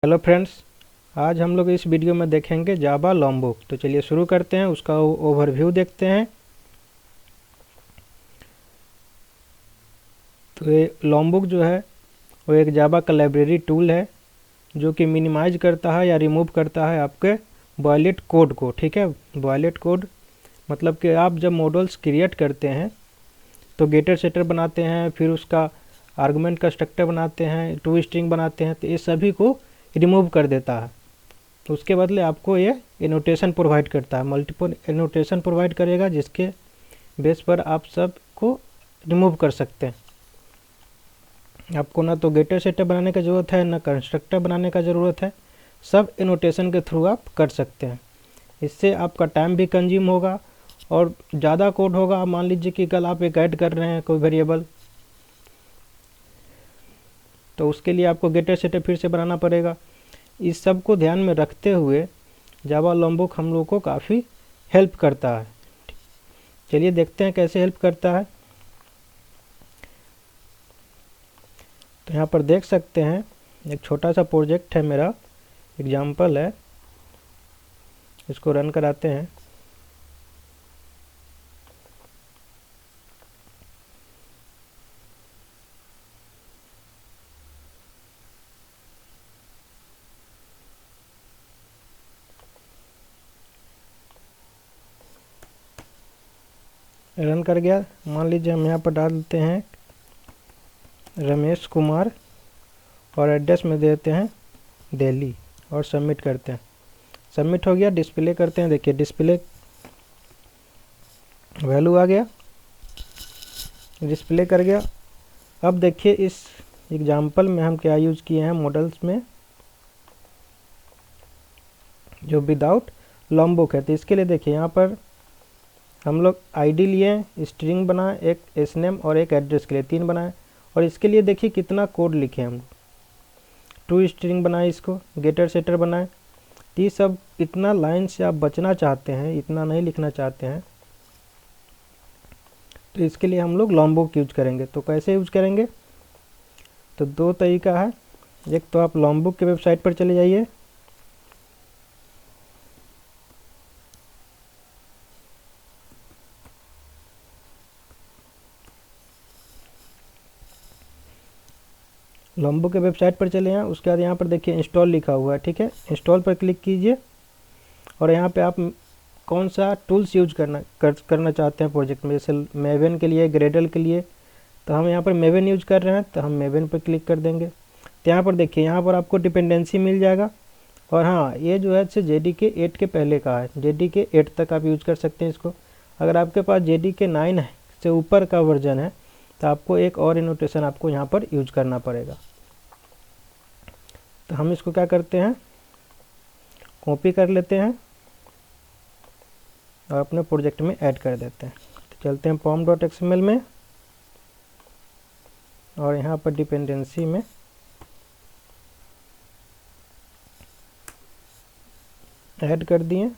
Hello friends, आज हम लोग इस वीडियो में देखेंगे जावा लॉम्बुक। तो चलिए शुरू करते हैं, उसका ओवरव्यू देखते हैं। तो ये लॉम्बुक जो है वो एक जावा का लाइब्रेरी टूल है जो कि मिनिमाइज करता है या रिमूव करता है आपके बॉयलेट कोड को। ठीक है, बॉयलेट कोड मतलब कि आप जब मॉडल्स क्रिएट करते हैं तो गेटर सेटर बनाते हैं, फिर उसका आर्गुमेंट का स्ट्रक्चर बनाते हैं, टू स्ट्रिंग बनाते हैं, तो ये सभी को रिमूव कर देता है। तो उसके बदले आपको ये एनोटेशन प्रोवाइड करता है, मल्टीपल एनोटेशन प्रोवाइड करेगा जिसके बेस पर आप सब को रिमूव कर सकते हैं। आपको ना तो गेटर सेटअप बनाने की ज़रूरत है, ना कंस्ट्रक्टर बनाने का ज़रूरत है, सब एनोटेशन के थ्रू आप कर सकते हैं। इससे आपका टाइम भी कंज्यूम होगा और ज़्यादा कोड होगा। मान लीजिए कि कल आप एक ऐड कर रहे हैं कोई वेरिएबल, तो उसके लिए आपको गेटर सेटअप फिर से बनाना पड़ेगा। इस सब को ध्यान में रखते हुए जावा लॉम्बुक हम लोग को काफ़ी हेल्प करता है। चलिए देखते हैं कैसे हेल्प करता है। तो यहाँ पर देख सकते हैं एक छोटा सा प्रोजेक्ट है, मेरा एग्जाम्पल है, इसको रन कराते हैं। रन कर गया। मान लीजिए हम यहाँ पर डाल देते हैं रमेश कुमार और एड्रेस में देते हैं दिल्ली और सबमिट करते हैं। सबमिट हो गया। डिस्प्ले करते हैं, देखिए डिस्प्ले वैल्यू आ गया, डिस्प्ले कर गया। अब देखिए इस एग्जाम्पल में हम क्या यूज़ किए हैं मॉडल्स में, जो विदाउट लॉम्बुक है। तो इसके लिए देखिए यहाँ पर हम लोग आईडी लिए, स्ट्रिंग बनाए, एक एसनेम और एक एड्रेस के लिए 3 बनाए। और इसके लिए देखिए कितना कोड लिखे हम, टू स्ट्रिंग बनाए, इसको गेटर सेटर बनाए। तो ये सब इतना लाइन से आप बचना चाहते हैं, इतना नहीं लिखना चाहते हैं, तो इसके लिए हम लोग लॉम्बुक यूज करेंगे। तो कैसे यूज करेंगे, तो 2 तरीका है। एक तो आप लॉम्बुक के वेबसाइट पर चले जाइए, लॉम्बुक के वेबसाइट पर चले जाएँ। उसके बाद यहाँ पर देखिए इंस्टॉल लिखा हुआ है, ठीक है, इंस्टॉल पर क्लिक कीजिए। और यहाँ पे आप कौन सा टूल्स यूज करना चाहते हैं प्रोजेक्ट में, जैसे मेवन के लिए, ग्रेडल के लिए, तो हम यहाँ पर मेवन यूज कर रहे हैं, तो हम मेवन पर क्लिक कर देंगे। तो यहाँ पर देखिए यहाँ पर आपको डिपेंडेंसी मिल जाएगा। और हाँ, ये जो है JDK 8 के पहले का है, JDK 8 तक आप यूज कर सकते हैं इसको। अगर आपके पास JDK 9 है से ऊपर का वर्जन है तो आपको एक और एनोटेशन आपको यहाँ पर यूज करना पड़ेगा। तो हम इसको क्या करते हैं, कॉपी कर लेते हैं और अपने प्रोजेक्ट में ऐड कर देते हैं। तो चलते हैं pom.xml में और यहाँ पर डिपेंडेंसी में ऐड कर दिए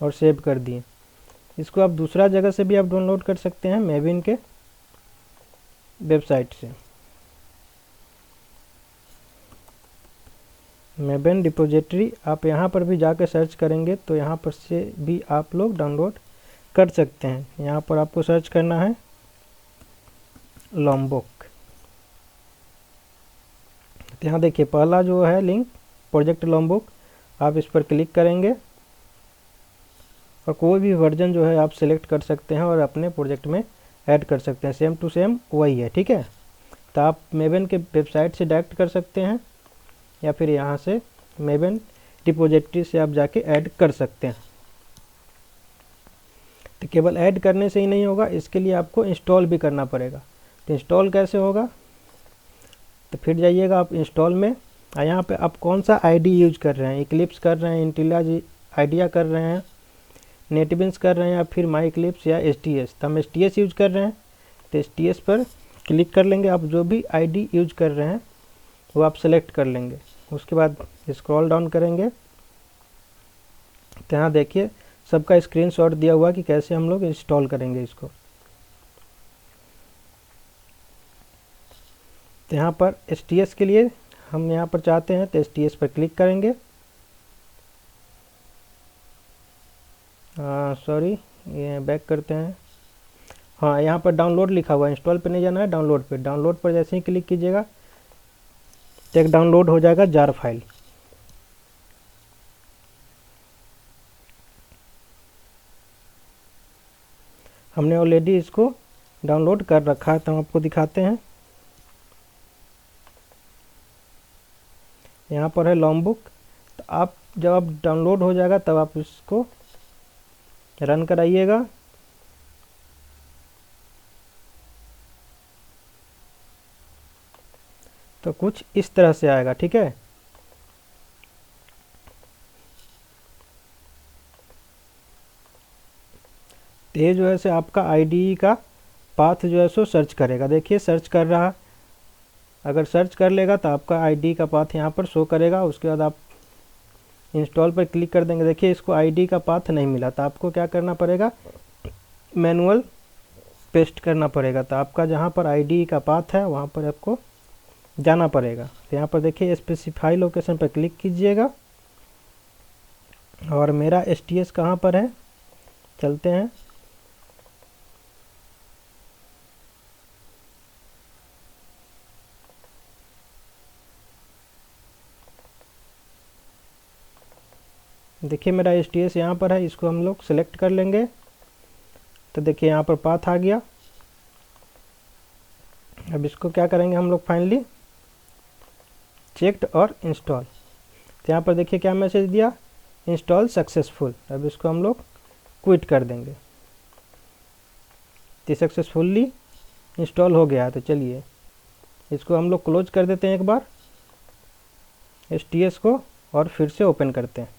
और सेव कर दिए। इसको आप दूसरा जगह से भी आप डाउनलोड कर सकते हैं, मेविन के वेबसाइट से। मेवन डिपोजिटरी आप यहाँ पर भी जाकर सर्च करेंगे तो यहाँ पर से भी आप लोग डाउनलोड कर सकते हैं। यहाँ पर आपको सर्च करना है लॉम्बुक। तो यहाँ देखिए पहला जो है लिंक प्रोजेक्ट लॉम्बुक, आप इस पर क्लिक करेंगे और कोई भी वर्जन जो है आप सिलेक्ट कर सकते हैं और अपने प्रोजेक्ट में ऐड कर सकते हैं। सेम टू सेम वही है, ठीक है। तो आप मेवन के वेबसाइट से डायरेक्ट कर सकते हैं या फिर यहाँ से मेवन डिपोजिटरी से आप जाके ऐड कर सकते हैं। तो केवल ऐड करने से ही नहीं होगा, इसके लिए आपको इंस्टॉल भी करना पड़ेगा। तो इंस्टॉल कैसे होगा, तो फिर जाइएगा आप इंस्टॉल में, और यहाँ पे आप कौन सा आईडी यूज कर रहे हैं, इक्लिप्स कर रहे हैं, इंटेलिज आइडिया कर रहे हैं, नेटबिन्स कर रहे हैं, या फिर माई इक्लिप्स या STS। तो हम STS यूज कर रहे हैं, तो STS पर क्लिक कर लेंगे। आप जो भी आईडी यूज कर रहे हैं वो आप सेलेक्ट कर लेंगे। उसके बाद स्क्रॉल डाउन करेंगे तो यहाँ देखिए सबका स्क्रीनशॉट दिया हुआ कि कैसे हम लोग इंस्टॉल करेंगे इसको। तो यहाँ पर STS के लिए हम यहाँ पर चाहते हैं तो STS पर क्लिक करेंगे। सॉरी, ये बैक करते हैं। हाँ, यहाँ पर डाउनलोड लिखा हुआ है, इंस्टॉल पे नहीं जाना है, डाउनलोड पे। डाउनलोड पर जैसे ही क्लिक कीजिएगा तो एक डाउनलोड हो जाएगा जार फाइल। हमने ऑलरेडी इसको डाउनलोड कर रखा है, तो हम आपको दिखाते हैं। यहाँ पर है लॉन्गबुक। तो आप जब आप डाउनलोड हो जाएगा तब आप इसको रन कराइएगा। तो कुछ इस तरह से आएगा, ठीक है। तो ये जो है से आपका IDE का पाथ जो है सो सर्च करेगा। देखिए सर्च कर रहा। अगर सर्च कर लेगा तो आपका IDE का पाथ यहाँ पर शो करेगा। उसके बाद आप इंस्टॉल पर क्लिक कर देंगे। देखिए इसको IDE का पाथ नहीं मिला, तो आपको क्या करना पड़ेगा, मैनुअल पेस्ट करना पड़ेगा। तो आपका जहाँ पर IDE का पाथ है वहाँ पर आपको जाना पड़ेगा। तो यहाँ पर देखिए स्पेसिफाई लोकेशन पर क्लिक कीजिएगा। और मेरा STS कहाँ पर है, चलते हैं। देखिए मेरा STS यहाँ पर है, इसको हम लोग सेलेक्ट कर लेंगे। तो देखिए यहाँ पर पाथ आ गया। अब इसको क्या करेंगे हम लोग, फाइनली चेक्ड और इंस्टॉल। तो यहाँ पर देखिए क्या मैसेज दिया, इंस्टॉल सक्सेसफुल। अब इसको हम लोग क्विट कर देंगे। तो सक्सेसफुली इंस्टॉल हो गया। तो चलिए इसको हम लोग क्लोज कर देते हैं एक बार STS को, और फिर से ओपन करते हैं।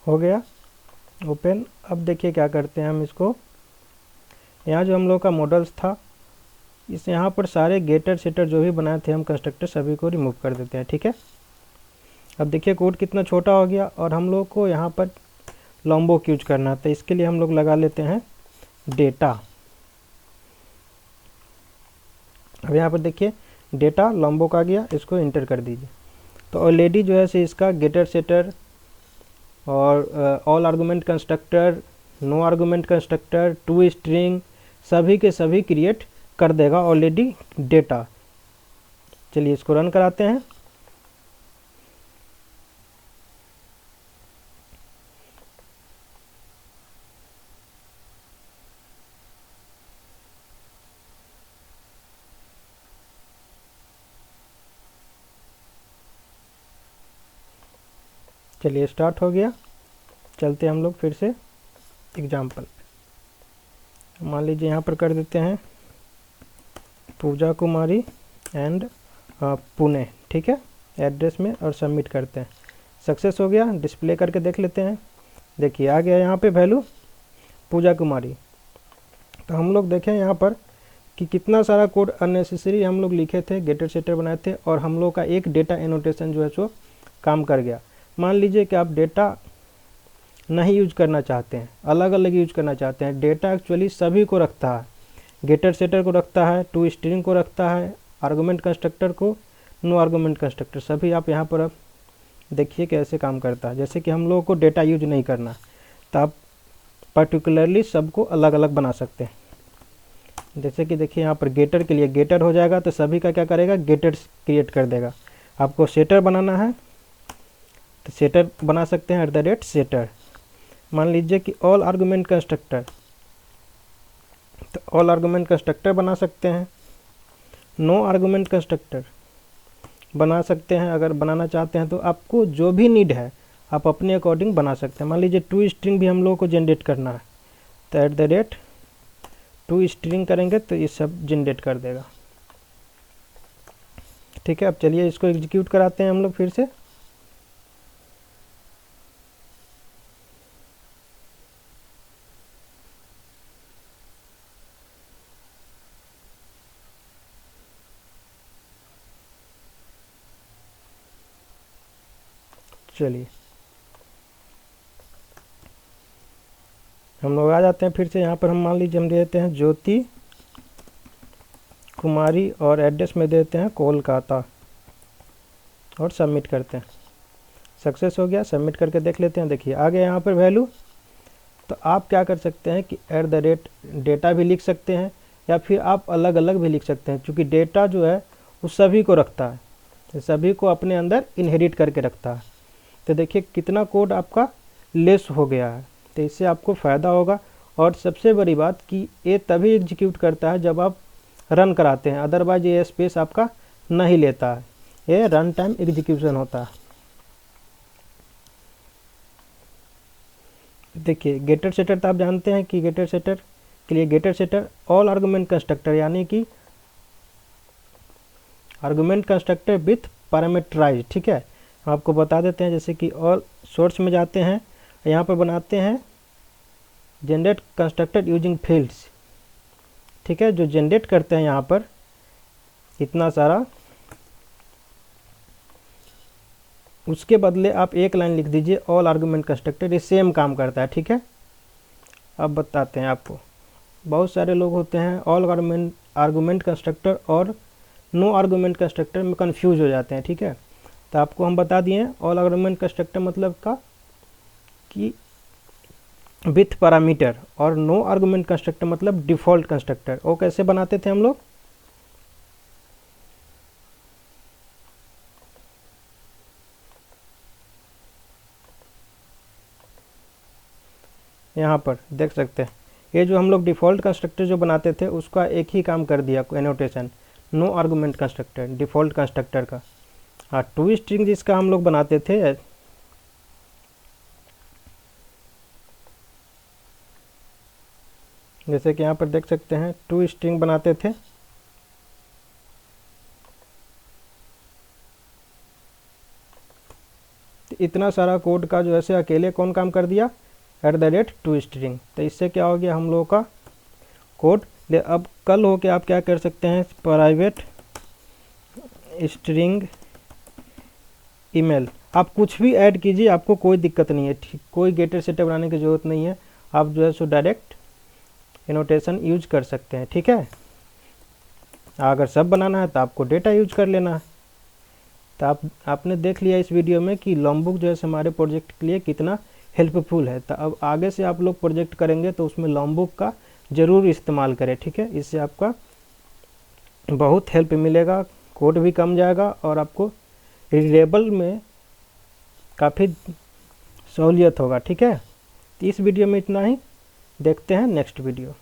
हो गया ओपन। अब देखिए क्या करते हैं हम इसको, यहाँ जो हम लोग का मॉडल्स था, इस यहाँ पर सारे गेटर सेटर जो भी बनाए थे हम कंस्ट्रक्टर, सभी को रिमूव कर देते हैं, ठीक है। अब देखिए कोड कितना छोटा हो गया। और हम लोग को यहाँ पर लॉम्बोक यूज करना है, तो इसके लिए हम लोग लगा लेते हैं डेटा। अब यहाँ पर देखिए डेटा लॉम्बोक आ गया, इसको इंटर कर दीजिए। तो ऑलरेडी जो है से इसका गेटर सेटर और all argument constructor, no argument constructor, to string, सभी के सभी क्रिएट कर देगा ऑलरेडी डेटा। चलिए इसको रन कराते हैं। चलिए स्टार्ट हो गया। चलते हम लोग फिर से एग्जाम्पल। मान लीजिए यहाँ पर कर देते हैं पूजा कुमारी एंड पुणे, ठीक है, एड्रेस में, और सबमिट करते हैं। सक्सेस हो गया। डिस्प्ले करके देख लेते हैं। देखिए आ गया यहाँ पे वैल्यू पूजा कुमारी। तो हम लोग देखें यहाँ पर कि कितना सारा कोड अननेसेसरी हम लोग लिखे थे, गेटर सेटर बनाए थे, और हम लोग का एक डेटा एनोटेशन जो है सो काम कर गया। मान लीजिए कि आप डेटा नहीं यूज करना चाहते हैं, अलग अलग यूज करना चाहते हैं। डेटा एक्चुअली सभी को रखता है, गेटर सेटर को रखता है, टू स्ट्रिंग को रखता है, आर्गुमेंट कंस्ट्रक्टर को, नो आर्गुमेंट कंस्ट्रक्टर, सभी आप यहाँ पर अब देखिए कैसे काम करता है। जैसे कि हम लोगों को डेटा यूज नहीं करना, तो आप पर्टिकुलरली सबको अलग अलग बना सकते हैं। जैसे कि देखिए यहाँ पर गेटर के लिए गेटर हो जाएगा, तो सभी का क्या करेगा, गेटर क्रिएट कर देगा। आपको सेटर बनाना है तो सेटर बना सकते हैं @सेटर। मान लीजिए कि ऑल आर्गुमेंट कंस्ट्रक्टर, तो ऑल आर्गुमेंट कंस्ट्रक्टर बना सकते हैं। नो आर्गुमेंट कंस्ट्रक्टर बना सकते हैं। अगर बनाना चाहते हैं तो आपको जो भी नीड है आप अपने अकॉर्डिंग बना सकते हैं। मान लीजिए टू स्ट्रिंग भी हम लोगों को जनरेट करना है, तो at the rate to string करेंगे तो ये सब जनरेट कर देगा। ठीक है, अब चलिए इसको एग्जीक्यूट कराते हैं हम लोग फिर से। चलिए हम लोग आ जाते हैं फिर से यहाँ पर। हम मान लीजिए हम दे देते हैं ज्योति कुमारी और एड्रेस में देते हैं कोलकाता और सबमिट करते हैं। सक्सेस हो गया। सबमिट करके देख लेते हैं। देखिए आ गया यहाँ पर वैल्यू। तो आप क्या कर सकते हैं कि एट द रेट डेटा भी लिख सकते हैं या फिर आप अलग अलग भी लिख सकते हैं, क्योंकि डेटा जो है वो सभी को रखता है, सभी को अपने अंदर इनहेरिट करके रखता है। तो देखिए कितना कोड आपका लेस हो गया है। तो इससे आपको फ़ायदा होगा। और सबसे बड़ी बात कि ये तभी एग्जीक्यूट करता है जब आप रन कराते हैं, अदरवाइज ये स्पेस आपका नहीं लेता है। ये रन टाइम एग्जीक्यूशन होता है। देखिए गेटर सेटर तो आप जानते हैं कि गेटर सेटर के लिए getter setter all argument constructor, यानी कि आर्गुमेंट कंस्ट्रक्टर विथ पैरामीटराइज। ठीक है, हम आपको बता देते हैं। जैसे कि ऑल सोर्स में जाते हैं, यहाँ पर बनाते हैं जनरेट कंस्ट्रक्टर यूजिंग फील्ड्स। ठीक है, जो जनरेट करते हैं यहाँ पर इतना सारा, उसके बदले आप एक लाइन लिख दीजिए ऑल आर्गुमेंट कंस्ट्रक्टर। ये सेम काम करता है। ठीक है, अब बताते हैं आपको। बहुत सारे लोग होते हैं ऑल आर्गुमेंट कंस्ट्रक्टर और नो आर्गुमेंट कंस्ट्रक्टर में कंफ्यूज हो जाते हैं। ठीक है, तो आपको हम बता दिए ऑल आर्गुमेंट कंस्ट्रक्टर मतलब का कि विथ पैरामीटर, और नो आर्गुमेंट कंस्ट्रक्टर मतलब डिफ़ॉल्ट कंस्ट्रक्टर। वो कैसे बनाते थे हम लोग, यहाँ पर देख सकते हैं। ये जो हम लोग डिफ़ॉल्ट कंस्ट्रक्टर जो बनाते थे उसका एक ही काम कर दिया annotation, no argument constructor default constructor का। हाँ, टू स्ट्रिंग जिसका हम लोग बनाते थे, जैसे कि यहाँ पर देख सकते हैं टू स्ट्रिंग बनाते थे। इतना सारा कोड का जो ऐसे अकेले कौन काम कर दिया, at the rate to string. तो इससे क्या हो गया हम लोगों का कोड। अब कल हो के आप क्या कर सकते हैं, प्राइवेट स्ट्रिंग ईमेल, आप कुछ भी ऐड कीजिए, आपको कोई दिक्कत नहीं है। ठीक, कोई गेटर सेटअप बनाने की ज़रूरत नहीं है। आप जो है सो डायरेक्ट एनोटेशन यूज कर सकते हैं। ठीक है, अगर सब बनाना है तो आपको डेटा यूज कर लेना है। तो आपने देख लिया इस वीडियो में कि लॉन्गबुक जो है हमारे प्रोजेक्ट के लिए कितना हेल्पफुल है। तो अब आगे से आप लोग प्रोजेक्ट करेंगे तो उसमें लॉन्गबुक का ज़रूर इस्तेमाल करें। ठीक है, इससे आपका बहुत हेल्प मिलेगा, कोड भी कम जाएगा और आपको रीडेबल में काफ़ी सहूलियत होगा। ठीक है, तो इस वीडियो में इतना ही। देखते हैं नेक्स्ट वीडियो।